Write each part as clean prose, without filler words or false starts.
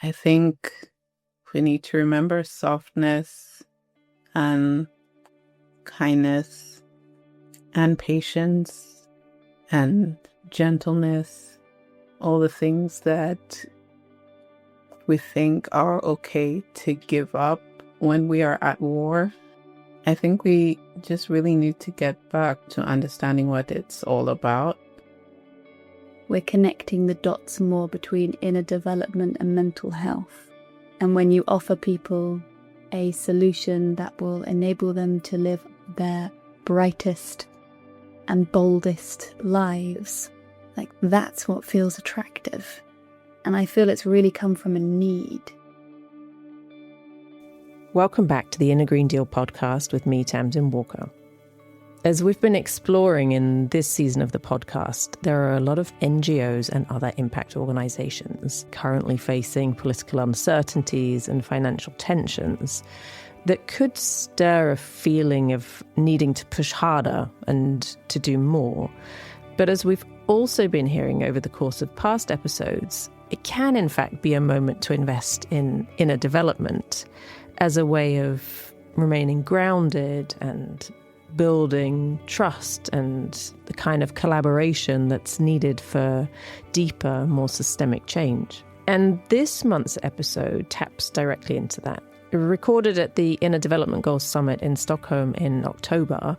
I think we need to remember softness and kindness and patience and gentleness, all the things that we think are okay to give up when we are at war. I think we just really need to get back to understanding what it's all about. We're connecting the dots more between inner development and mental health. And when you offer people a solution that will enable them to live their brightest and boldest lives, like that's what feels attractive. And I feel it's really come from a need. Welcome back to the Inner Green Deal podcast with me, Tamsin Walker. As we've been exploring in this season of the podcast, there are a lot of NGOs and other impact organisations currently facing political uncertainties and financial tensions that could stir a feeling of needing to push harder and to do more. But as we've also been hearing over the course of past episodes, it can in fact be a moment to invest in inner development as a way of remaining grounded and building trust and the kind of collaboration that's needed for deeper, more systemic change. And this month's episode taps directly into that. Recorded at the Inner Development Goals Summit in Stockholm in October,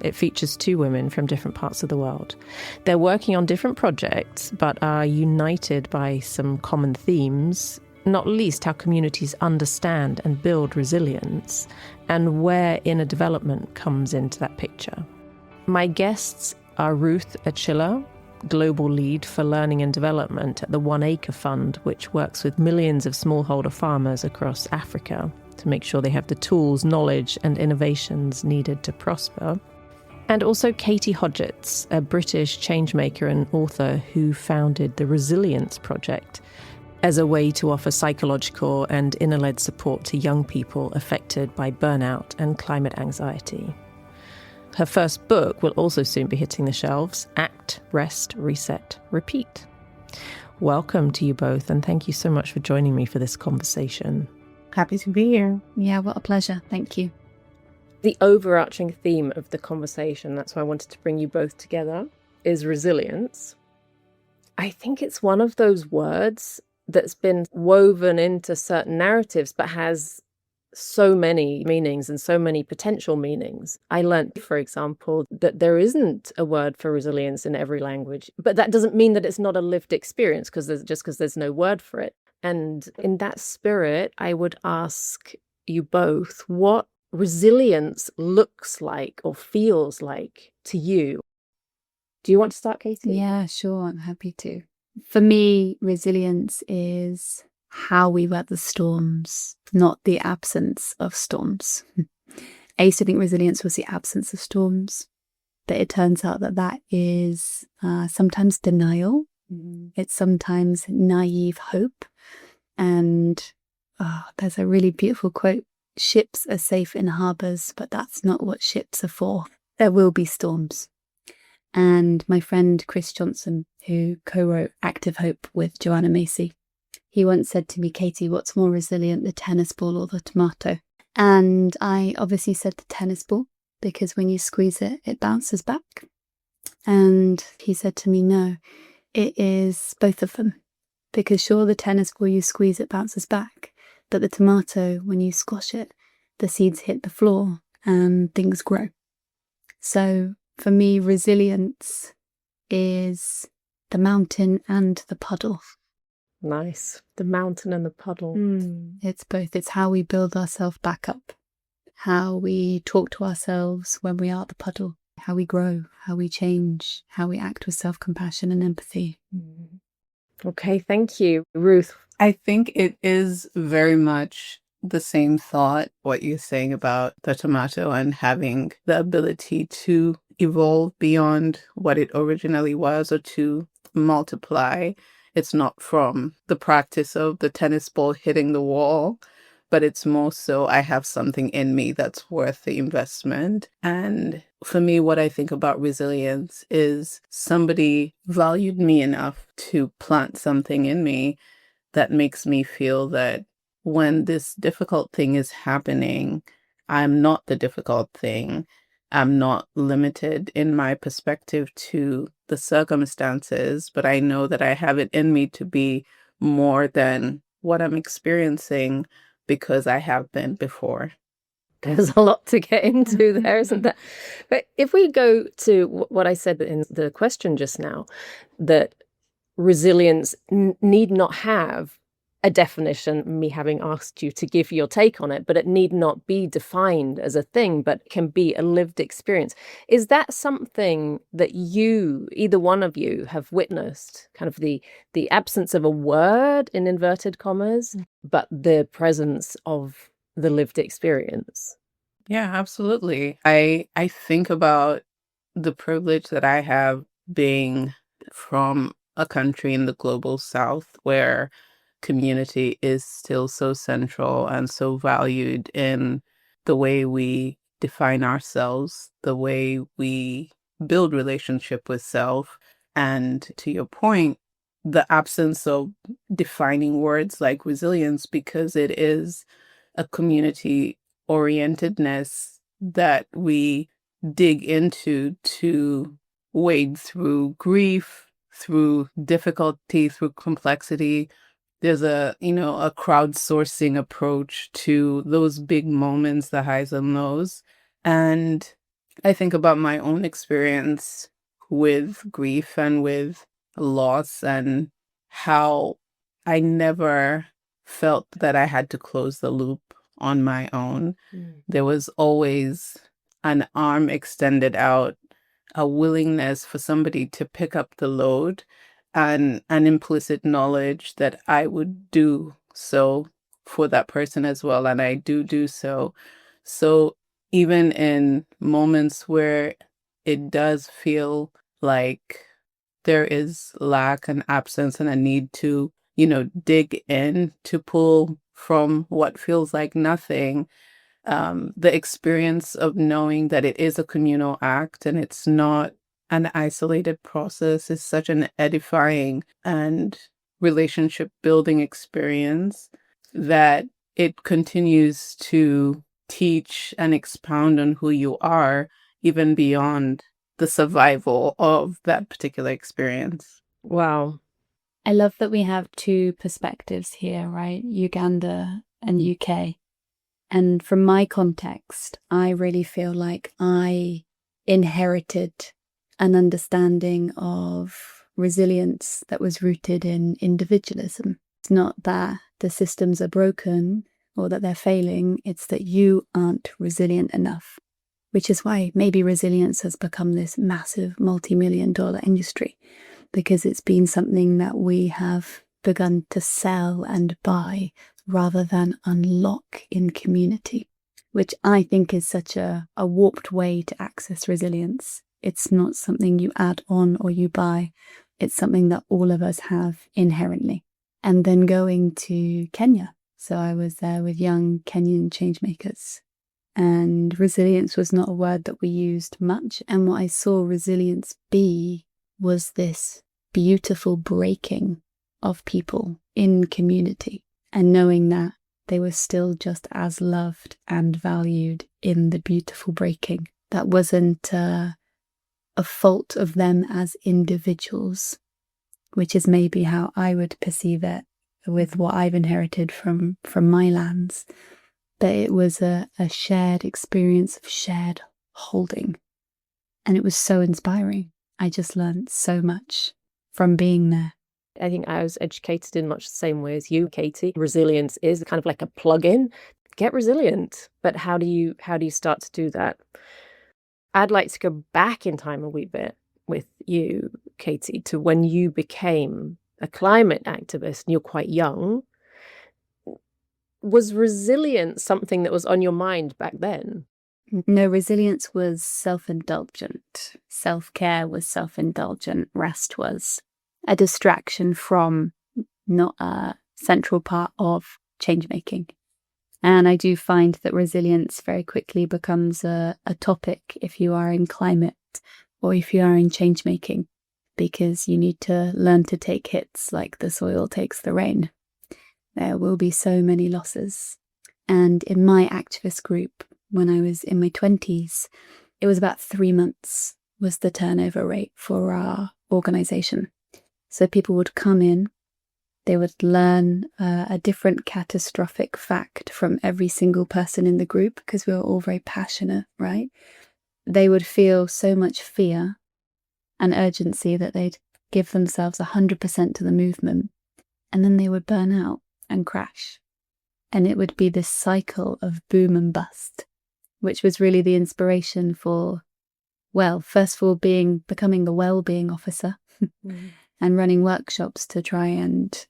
it features two women from different parts of the world. They're working on different projects, but are united by some common themes, not least how communities understand and build resilience, and where inner development comes into that picture. My guests are Ruth Achillah, Global Lead for Learning and Development at the 1 Acre Fund, which works with millions of smallholder farmers across Africa to make sure they have the tools, knowledge, and innovations needed to prosper. And also Katie Hodgetts, a British changemaker and author who founded the Resilience Project as a way to offer psychological and inner-led support to young people affected by burnout and climate anxiety. Her first book will also soon be hitting the shelves, Act, Rest, Reset, Repeat. Welcome to you both, and thank you so much for joining me for this conversation. Happy to be here. Yeah, what a pleasure. Thank you. The overarching theme of the conversation, that's why I wanted to bring you both together, is resilience. I think it's one of those words that's been woven into certain narratives, but has so many meanings and so many potential meanings. I learned, for example, that there isn't a word for resilience in every language, but that doesn't mean that it's not a lived experience because there's no word for it. And in that spirit, I would ask you both what resilience looks like or feels like to you. Do you want to start, Katie? Yeah, sure. I'm happy to. For me, resilience is how we weather storms, not the absence of storms. I used to think resilience was the absence of storms, but it turns out that is sometimes denial. It's sometimes naive hope. And there's a really beautiful quote, ships are safe in harbours, but that's not what ships are for. There will be storms. And my friend Chris Johnson, who co-wrote Active Hope with Joanna Macy, he once said to me, Katie, what's more resilient, the tennis ball or the tomato? And I obviously said the tennis ball, because when you squeeze it, it bounces back. And he said to me, no, it is both of them. Because sure, the tennis ball, you squeeze, it bounces back. But the tomato, when you squash it, the seeds hit the floor and things grow. So for me, resilience is the mountain and the puddle. Nice. The mountain and the puddle. It's both. It's how we build ourselves back up, how we talk to ourselves when we are at the puddle, how we grow, how we change, how we act with self-compassion and empathy. Okay, thank you. Ruth? I think it is very much the same thought, what you're saying about the tomato and having the ability to evolve beyond what it originally was or to multiply. It's not from the practice of the tennis ball hitting the wall, but it's more so I have something in me that's worth the investment. And for me, what I think about resilience is somebody valued me enough to plant something in me that makes me feel that when this difficult thing is happening, I'm not the difficult thing. I'm not limited in my perspective to the circumstances, but I know that I have it in me to be more than what I'm experiencing because I have been before. There's a lot to get into there, isn't there? But if we go to what I said in the question just now, that resilience need not have a definition, me having asked you to give your take on it, but it need not be defined as a thing, but can be a lived experience. Is that something that you, either one of you, have witnessed? Kind of the absence of a word in inverted commas, but the presence of the lived experience? Yeah, absolutely. I think about the privilege that I have being from a country in the global south where community is still so central and so valued in the way we define ourselves, the way we build relationship with self. And to your point, the absence of defining words like resilience, because it is a community orientedness that we dig into to wade through grief, through difficulty, through complexity. There's a crowdsourcing approach to those big moments, the highs and lows. And I think about my own experience with grief and with loss and how I never felt that I had to close the loop on my own. There was always an arm extended out, a willingness for somebody to pick up the load, and an implicit knowledge that I would do so for that person as well. And I do so. So even in moments where it does feel like there is lack and absence and a need to, dig in to pull from what feels like nothing, the experience of knowing that it is a communal act and it's not an isolated process is such an edifying and relationship building experience that it continues to teach and expound on who you are, even beyond the survival of that particular experience. Wow. I love that we have two perspectives here, right? Uganda and UK. And from my context, I really feel like I inherited an understanding of resilience that was rooted in individualism. It's not that the systems are broken or that they're failing, it's that you aren't resilient enough, which is why maybe resilience has become this massive multi-million-dollar industry, because it's been something that we have begun to sell and buy rather than unlock in community, which I think is such a warped way to access resilience. It's not something you add on or you buy. It's something that all of us have inherently. And then going to Kenya. So I was there with young Kenyan changemakers. And resilience was not a word that we used much. And what I saw resilience be was this beautiful breaking of people in community, and knowing that they were still just as loved and valued in the beautiful breaking. That wasn't a fault of them as individuals, which is maybe how I would perceive it with what I've inherited from my lands. But it was a shared experience of shared holding. And it was so inspiring. I just learned so much from being there. I think I was educated in much the same way as you, Katie. Resilience is kind of like a plug-in. Get resilient. But how do you start to do that? I'd like to go back in time a wee bit with you, Katie, to when you became a climate activist and you're quite young. Was resilience something that was on your mind back then? No, resilience was self-indulgent. Self-care was self-indulgent. Rest was a distraction from, not a central part of change-making. And I do find that resilience very quickly becomes a topic if you are in climate or if you are in change-making, because you need to learn to take hits like the soil takes the rain. there will be so many losses. And in my activist group, when I was in my 20s, it was about 3 months was the turnover rate for our organisation. So people would come in, they would learn a different catastrophic fact from every single person in the group, because we were all very passionate, right? They would feel so much fear and urgency that they'd give themselves 100% to the movement, and then they would burn out and crash. And it would be this cycle of boom and bust, which was really the inspiration for, well, first of all, becoming the wellbeing officer and running workshops to try and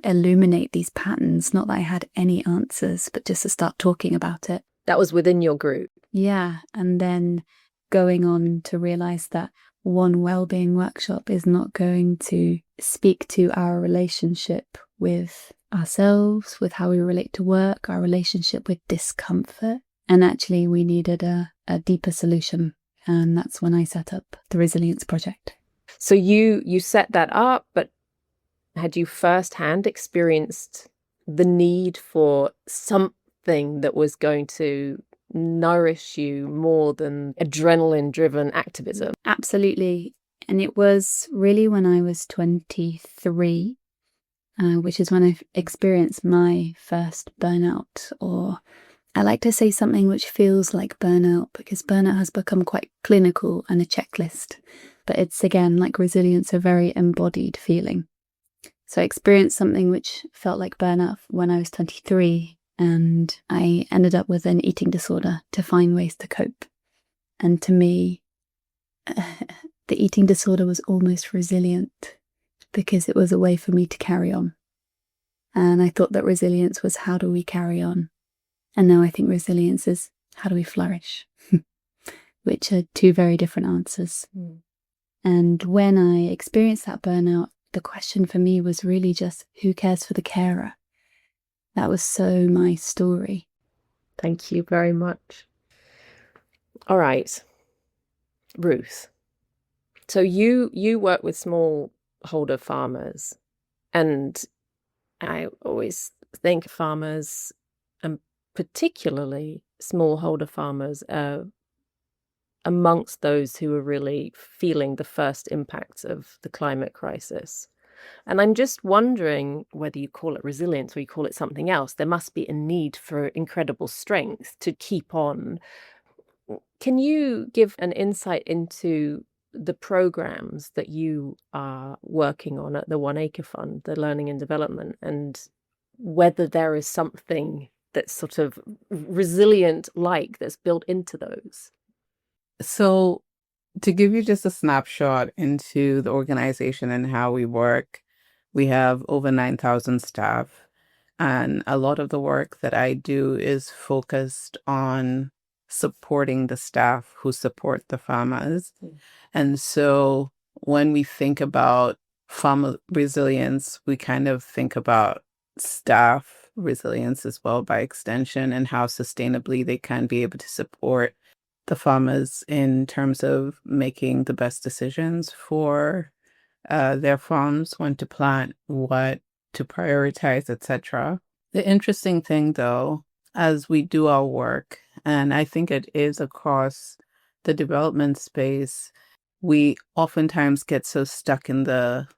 illuminate these patterns. Not that I had any answers, but just to start talking about it. That was within your group? Yeah. And then going on to realize that one wellbeing workshop is not going to speak to our relationship with ourselves, with how we relate to work, our relationship with discomfort. And actually we needed a deeper solution. And that's when I set up the Resilience Project. So you set that up, but had you firsthand experienced the need for something that was going to nourish you more than adrenaline-driven activism? Absolutely. And it was really when I was 23, which is when I experienced my first burnout, or I like to say something which feels like burnout, because burnout has become quite clinical and a checklist. But it's, again, like resilience, a very embodied feeling. So I experienced something which felt like burnout when I was 23, and I ended up with an eating disorder to find ways to cope. And to me, the eating disorder was almost resilient, because it was a way for me to carry on. And I thought that resilience was, how do we carry on? And now I think resilience is, how do we flourish? Which are two very different answers. And when I experienced that burnout, the question for me was really just, who cares for the carer? That was so my story. Thank you very much. All right, Ruth. So you work with smallholder farmers, and I always think farmers, and particularly smallholder farmers, are amongst those who are really feeling the first impacts of the climate crisis. And I'm just wondering whether you call it resilience or you call it something else. There must be a need for incredible strength to keep on. Can you give an insight into the programs that you are working on at the 1 Acre Fund, the Learning and Development, and whether there is something that's sort of resilient-like that's built into those? So, to give you just a snapshot into the organization and how we work, we have over 9,000 staff, and a lot of the work that I do is focused on supporting the staff who support the farmers. And so when we think about farmer resilience, we kind of think about staff resilience as well by extension, and how sustainably they can be able to support the farmers in terms of making the best decisions for their farms, when to plant, what to prioritize, etc. The interesting thing, though, as we do our work, and I think it is across the development space, we oftentimes get so stuck in the